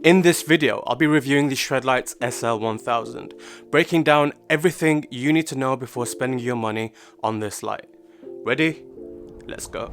In this video, I'll be reviewing the Shredlights SL-1000, breaking down everything you need to know before spending your money on this light. Ready? Let's go.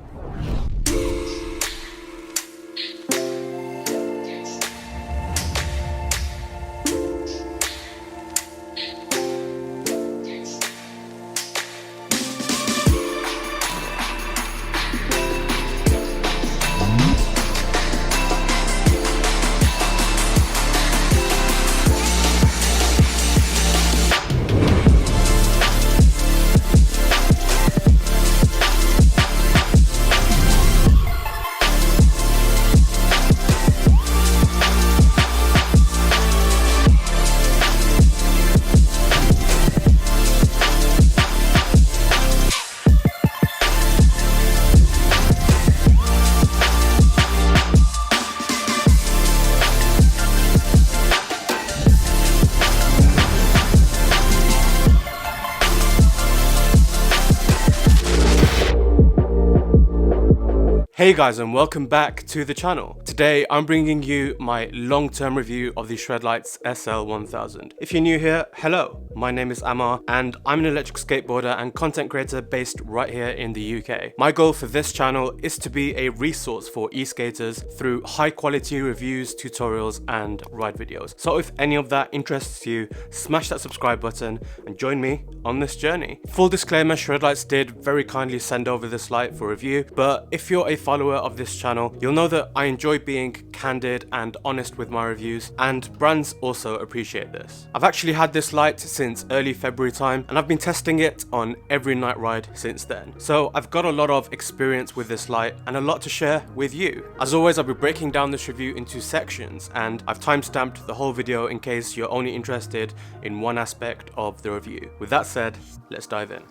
Hey guys, and welcome back to the channel. Today I'm bringing you my long-term review of the Shredlights SL-1000. If you're new here, hello, my name is Amar and I'm an electric skateboarder and content creator based right here in the UK. My goal for this channel is to be a resource for e-skaters through high quality reviews, tutorials and ride videos. So if any of that interests you, smash that subscribe button and join me on this journey. Full disclaimer, Shredlights did very kindly send over this light for review, but if you're a follower of this channel, you'll know that I enjoy being candid and honest with my reviews, and brands also appreciate this. I've actually had this light since early February time, and I've been testing it on every night ride since then. So I've got a lot of experience with this light and a lot to share with you. As always, I'll be breaking down this review into sections, and I've timestamped the whole video in case you're only interested in one aspect of the review. With that said, let's dive in.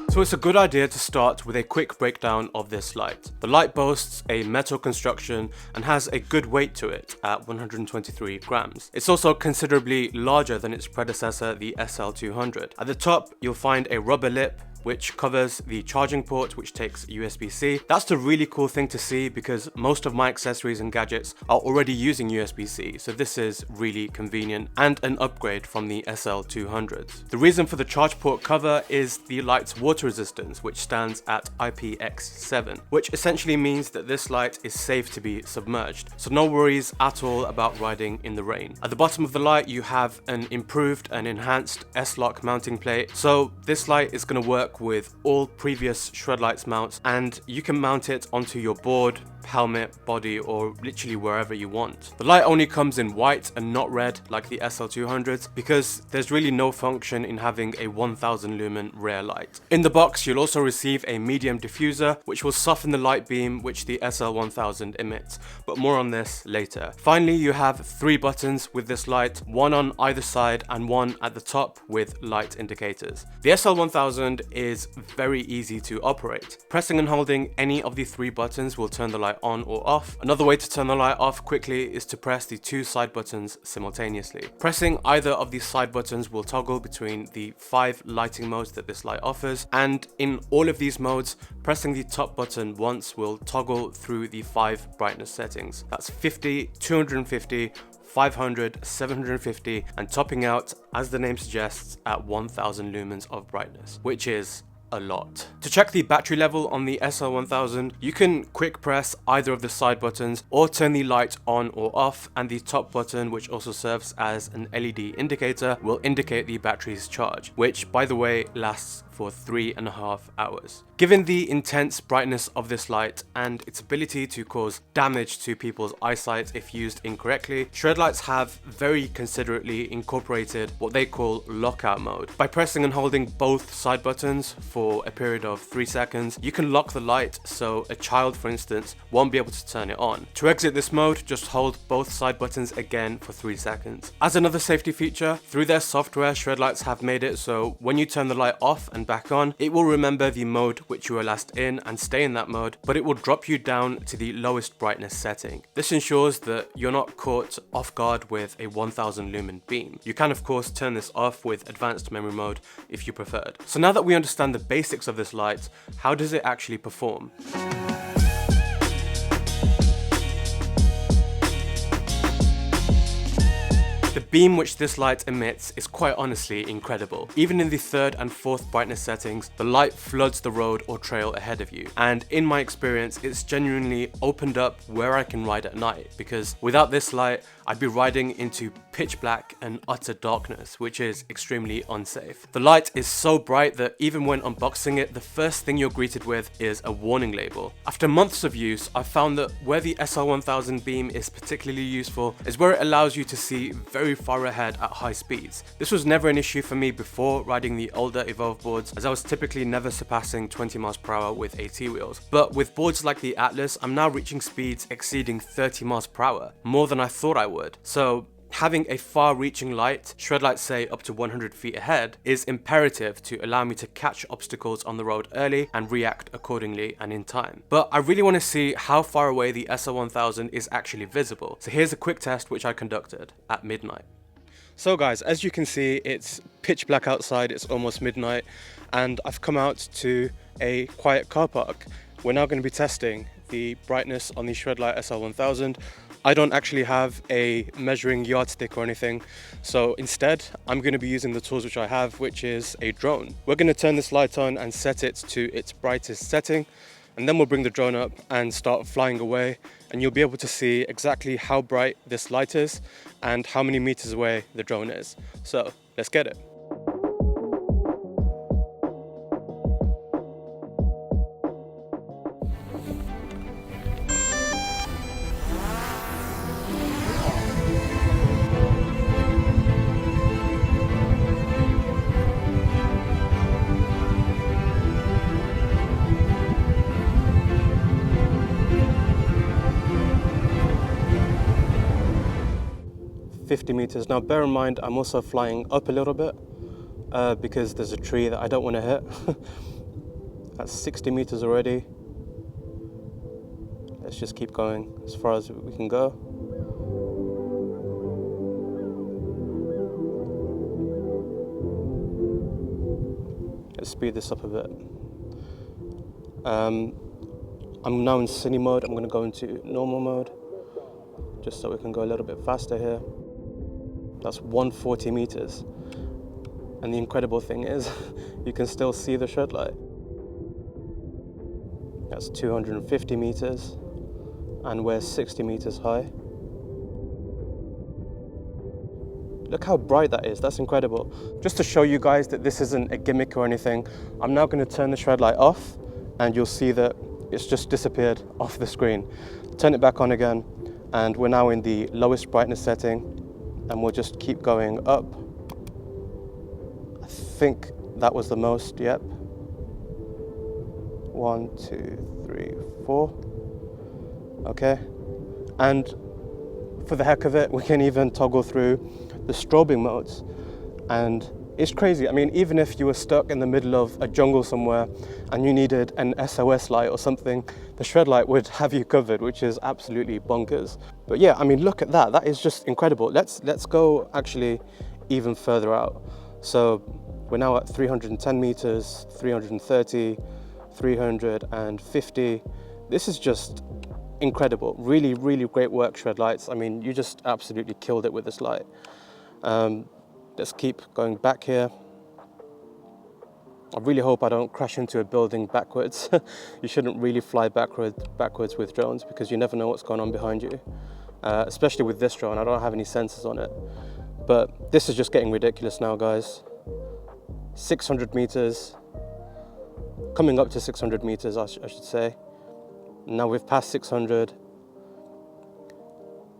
So it's a good idea to start with a quick breakdown of this light. The light boasts a metal construction and has a good weight to it at 123 grams. It's also considerably larger than its predecessor, the SL-200. At the top, you'll find a rubber lip which covers the charging port, which takes USB-C. That's the really cool thing to see because most of my accessories and gadgets are already using USB-C, so this is really convenient and an upgrade from the SL-200s. The reason for the charge port cover is the light's water resistance, which stands at IPX7, which essentially means that this light is safe to be submerged, so no worries at all about riding in the rain. At the bottom of the light, you have an improved and enhanced S-lock mounting plate, so this light is going to work with all previous Shredlights mounts, and you can mount it onto your board, helmet, body, or literally wherever you want. The light only comes in white and not red like the SL-200s because there's really no function in having a 1000 lumen rear light. In the box, you'll also receive a medium diffuser which will soften the light beam which the SL-1000 emits, but more on this later. Finally, you have 3 buttons with this light, one on either side and one at the top with light indicators. The SL-1000 is very easy to operate. Pressing and holding any of the 3 buttons will turn the light on or off. Another way to turn the light off quickly is to press the 2 side buttons simultaneously. Pressing either of these side buttons will toggle between the 5 lighting modes that this light offers, and in all of these modes, pressing the top button once will toggle through the 5 brightness settings. That's 50, 250, 500, 750, and topping out, as the name suggests, at 1000 lumens of brightness, which is a lot. To check the battery level on the SL-1000, you can quick press either of the side buttons or turn the light on or off, and the top button, which also serves as an LED indicator, will indicate the battery's charge, which by the way lasts for 3.5 hours. Given the intense brightness of this light and its ability to cause damage to people's eyesight if used incorrectly, Shredlights have very considerately incorporated what they call lockout mode. By pressing and holding both side buttons for a period of 3 seconds, you can lock the light so a child, for instance, won't be able to turn it on. To exit this mode, just hold both side buttons again for 3 seconds. As another safety feature, through their software, Shredlights have made it so when you turn the light off and and back on, it will remember the mode which you were last in and stay in that mode, but it will drop you down to the lowest brightness setting. This ensures that you're not caught off guard with a 1000 lumen beam. You can of course turn this off with advanced memory mode if you preferred. So now that we understand the basics of this light, how does it actually perform? The beam which this light emits is quite honestly incredible. Even in the 3rd and 4th brightness settings, the light floods the road or trail ahead of you. And in my experience, it's genuinely opened up where I can ride at night, because without this light, I'd be riding into pitch black and utter darkness, which is extremely unsafe. The light is so bright that even when unboxing it, the first thing you're greeted with is a warning label. After months of use, I've found that where the SL-1000 beam is particularly useful is where it allows you to see very far ahead at high speeds. This was never an issue for me before riding the older Evolve boards, as I was typically never surpassing 20 miles per hour with AT wheels. But with boards like the Atlas, I'm now reaching speeds exceeding 30 miles per hour, more than I thought I would. So having a far-reaching light, Shredlights say up to 100 feet ahead, is imperative to allow me to catch obstacles on the road early and react accordingly and in time. But I really want to see how far away the SL-1000 is actually visible. So here's a quick test which I conducted at midnight. So guys, as you can see, it's pitch black outside, it's almost midnight, and I've come out to a quiet car park. We're now going to be testing the brightness on the Shredlight SL-1000. I don't actually have a measuring yardstick or anything, so instead I'm going to be using the tools which I have, which is a drone. We're going to turn this light on and set it to its brightest setting, and then we'll bring the drone up and start flying away, and you'll be able to see exactly how bright this light is and how many meters away the drone is. So let's get it. Meters. Now bear in mind I'm also flying up a little bit because there's a tree that I don't want to hit. That's 60 meters already. Let's just keep going as far as we can go. Let's speed this up a bit. I'm now in cine mode. I'm going to go into normal mode just so we can go a little bit faster here. That's 140 meters. And the incredible thing is, you can still see the Shredlight. That's 250 meters, and we're 60 meters high. Look how bright that is, that's incredible. Just to show you guys that this isn't a gimmick or anything, I'm now gonna turn the Shredlight off, and you'll see that it's just disappeared off the screen. Turn it back on again, and we're now in the lowest brightness setting, and we'll just keep going up. I think that was the most, yep. 1, 2, 3, 4. Okay, and for the heck of it, we can even toggle through the strobing modes. And it's crazy. I mean, even if you were stuck in the middle of a jungle somewhere and you needed an SOS light or something, the Shredlight would have you covered, which is absolutely bonkers. But yeah, I mean, look at that. That is just incredible. Let's go actually even further out. So we're now at 310 meters, 330, 350. This is just incredible. Really, really great work, Shredlights. I mean, you just absolutely killed it with this light. Let's keep going back here. I really hope I don't crash into a building backwards. You shouldn't really fly backwards with drones because you never know what's going on behind you. Especially with this drone, I don't have any sensors on it. But this is just getting ridiculous now, guys. 600 meters, coming up to 600 meters, I should say. Now we've passed 600,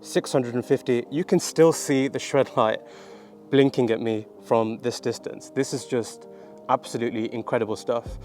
650. You can still see the Shredlight blinking at me from this distance. This is just absolutely incredible stuff.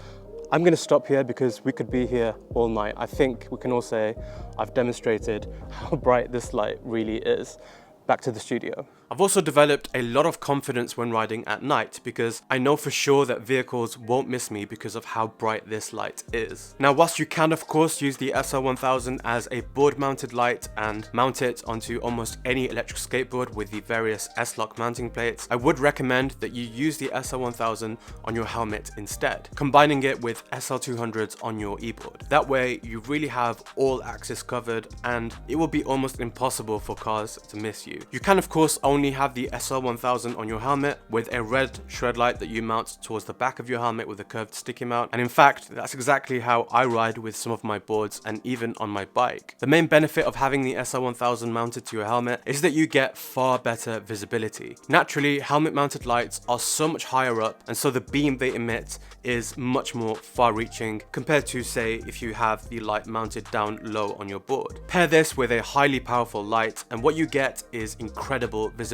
I'm going to stop here because we could be here all night. I think we can all say I've demonstrated how bright this light really is. Back to the studio. I've also developed a lot of confidence when riding at night because I know for sure that vehicles won't miss me because of how bright this light is. Now, whilst you can of course use the SL-1000 as a board mounted light and mount it onto almost any electric skateboard with the various S-Lock mounting plates, I would recommend that you use the SL-1000 on your helmet instead, combining it with SL-200s on your e-board. That way you really have all axes covered and it will be almost impossible for cars to miss you. You can of course only have the SL-1000 on your helmet with a red shred light that you mount towards the back of your helmet with a curved sticky mount, and in fact that's exactly how I ride with some of my boards and even on my bike. The main benefit of having the SL-1000 mounted to your helmet is that you get far better visibility. Naturally, helmet mounted lights are so much higher up, and so the beam they emit is much more far-reaching compared to, say, if you have the light mounted down low on your board. Pair this with a highly powerful light and what you get is incredible visibility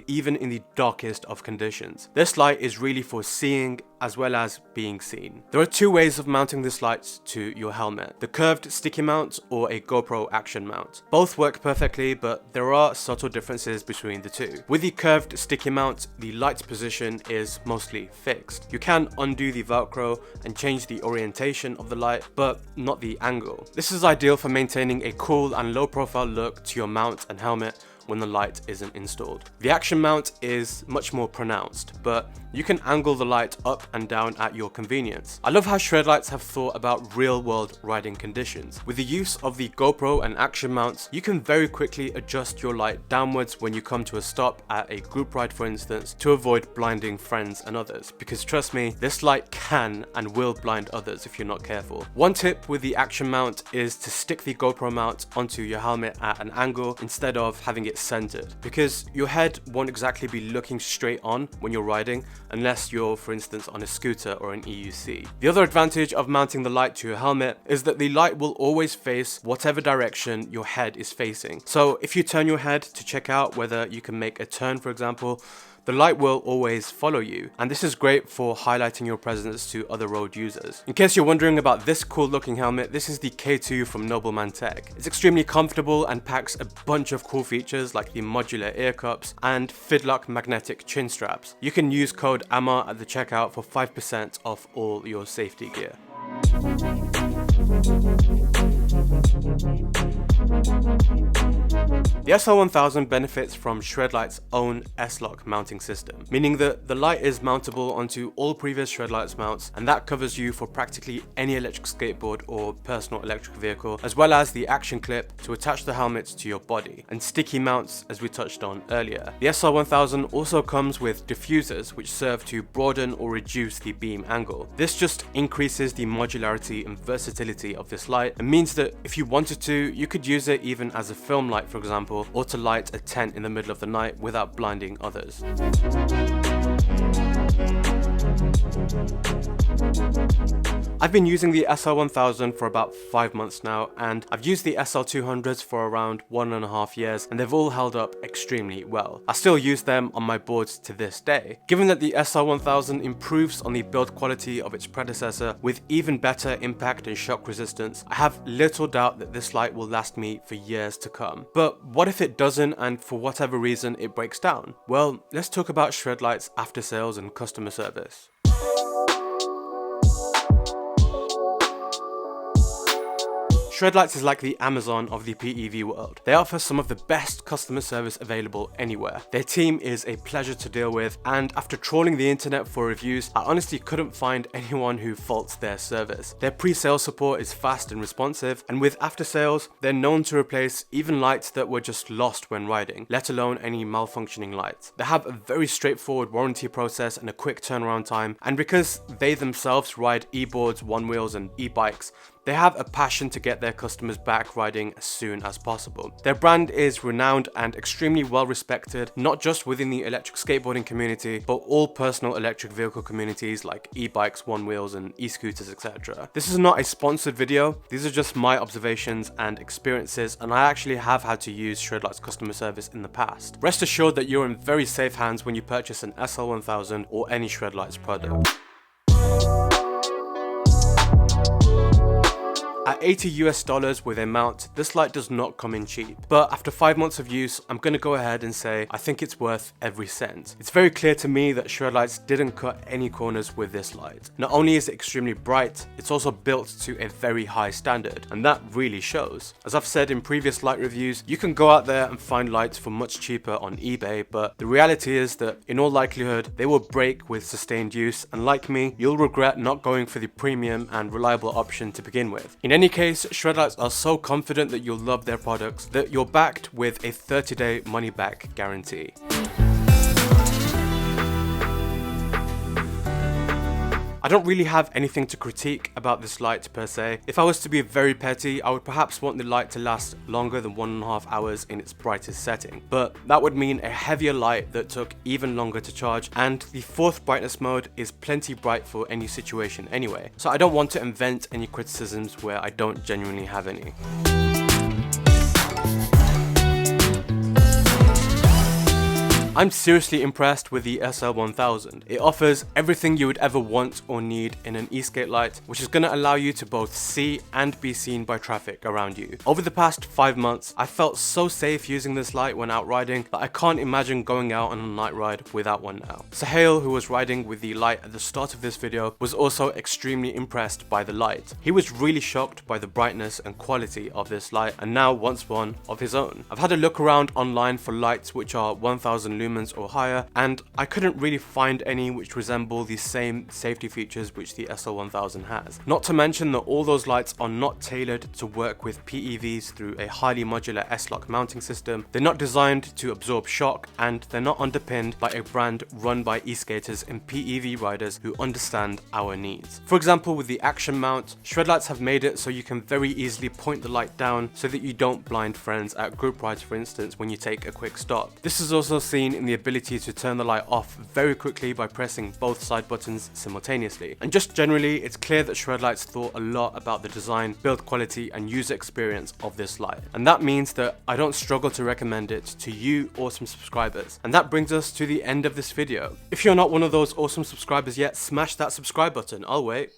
even in the darkest of conditions. This light is really for seeing as well as being seen. There are two ways of mounting this light to your helmet: the curved sticky mount or a GoPro action mount. Both work perfectly, but there are subtle differences between the two. With the curved sticky mount, the light's position is mostly fixed. You can undo the Velcro and change the orientation of the light, but not the angle. This is ideal for maintaining a cool and low profile look to your mount and helmet when the light isn't installed. The action mount is much more pronounced, but you can angle the light up and down at your convenience. I love how Shredlights have thought about real-world riding conditions. With the use of the GoPro and action mounts, you can very quickly adjust your light downwards when you come to a stop at a group ride, for instance, to avoid blinding friends and others, because trust me, this light can and will blind others if you're not careful. One tip with the action mount is to stick the GoPro mount onto your helmet at an angle instead of having it centered, because your head won't exactly be looking straight on when you're riding unless you're, for instance, on a scooter or an EUC. The other advantage of mounting the light to your helmet is that the light will always face whatever direction your head is facing. So if you turn your head to check out whether you can make a turn, for example, the light will always follow you, and this is great for highlighting your presence to other road users. In case you're wondering about this cool looking helmet, this is the K2 from Nobleman Tech. It's extremely comfortable and packs a bunch of cool features like the modular ear cups and Fidlock magnetic chin straps. You can use code AMA at the checkout for 5% off all your safety gear. The SL-1000 benefits from Shredlights' own S-Lock mounting system, meaning that the light is mountable onto all previous Shredlights mounts, and that covers you for practically any electric skateboard or personal electric vehicle, as well as the action clip to attach the helmet to your body, and sticky mounts as we touched on earlier. The SL-1000 also comes with diffusers which serve to broaden or reduce the beam angle. This just increases the modularity and versatility of this light and means that if you wanted to, you could use it even as a film light, for example, or to light a tent in the middle of the night without blinding others. I've been using the SL-1000 for about 5 months now, and I've used the SL-200s for around 1.5 years, and they've all held up extremely well. I still use them on my boards to this day. Given that the SL-1000 improves on the build quality of its predecessor with even better impact and shock resistance, I have little doubt that this light will last me for years to come. But what if it doesn't, and for whatever reason it breaks down? Well, let's talk about Shredlights after sales and customer service. Shredlights is like the Amazon of the PEV world. They offer some of the best customer service available anywhere. Their team is a pleasure to deal with, and after trawling the internet for reviews, I honestly couldn't find anyone who faults their service. Their pre-sale support is fast and responsive, and with after sales, they're known to replace even lights that were just lost when riding, let alone any malfunctioning lights. They have a very straightforward warranty process and a quick turnaround time, and because they themselves ride e-boards, one-wheels and e-bikes, they have a passion to get their customers back riding as soon as possible. Their brand is renowned and extremely well respected, not just within the electric skateboarding community, but all personal electric vehicle communities like e-bikes, one-wheels and e-scooters, etc. This is not a sponsored video, these are just my observations and experiences, and I actually have had to use Shredlights customer service in the past. Rest assured that you're in very safe hands when you purchase an SL-1000 or any Shredlights product. At $80 with a mount, this light does not come in cheap, but after 5 months of use, I'm gonna go ahead and say I think it's worth every cent. It's very clear to me that Shredlights didn't cut any corners with this light. Not only is it extremely bright, it's also built to a very high standard, and that really shows. As I've said in previous light reviews, you can go out there and find lights for much cheaper on eBay, but the reality is that in all likelihood, they will break with sustained use, and like me, you'll regret not going for the premium and reliable option to begin with. In any case, Shredlights are so confident that you'll love their products that you're backed with a 30-day money-back guarantee. I don't really have anything to critique about this light per se. If I was to be very petty, I would perhaps want the light to last longer than 1.5 hours in its brightest setting, but that would mean a heavier light that took even longer to charge, and the 4th brightness mode is plenty bright for any situation anyway, so I don't want to invent any criticisms where I don't genuinely have any. I'm seriously impressed with the SL-1000. It offers everything you would ever want or need in an e-skate light, which is going to allow you to both see and be seen by traffic around you. Over the past 5 months, I felt so safe using this light when out riding that I can't imagine going out on a night ride without one now. Sahil, who was riding with the light at the start of this video, was also extremely impressed by the light. He was really shocked by the brightness and quality of this light and now wants one of his own. I've had a look around online for lights which are 1000 lumens or higher, and I couldn't really find any which resemble the same safety features which the SL-1000 has. Not to mention that all those lights are not tailored to work with PEVs through a highly modular S-lock mounting system. They're not designed to absorb shock, and they're not underpinned by a brand run by e-skaters and PEV riders who understand our needs. For example, with the action mount, Shredlights have made it so you can very easily point the light down so that you don't blind friends at group rides, for instance, when you take a quick stop. This is also seen in the ability to turn the light off very quickly by pressing both side buttons simultaneously. And just generally, it's clear that Shredlights thought a lot about the design, build quality and user experience of this light. And that means that I don't struggle to recommend it to you awesome subscribers. And that brings us to the end of this video. If you're not one of those awesome subscribers yet, smash that subscribe button. I'll wait.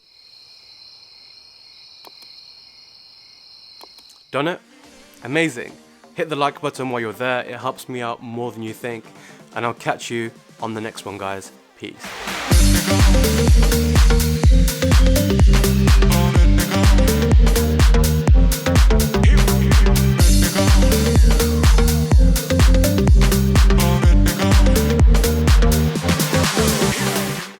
Done it? Amazing. Hit the like button while you're there, it helps me out more than you think. And I'll catch you on the next one, guys. Peace.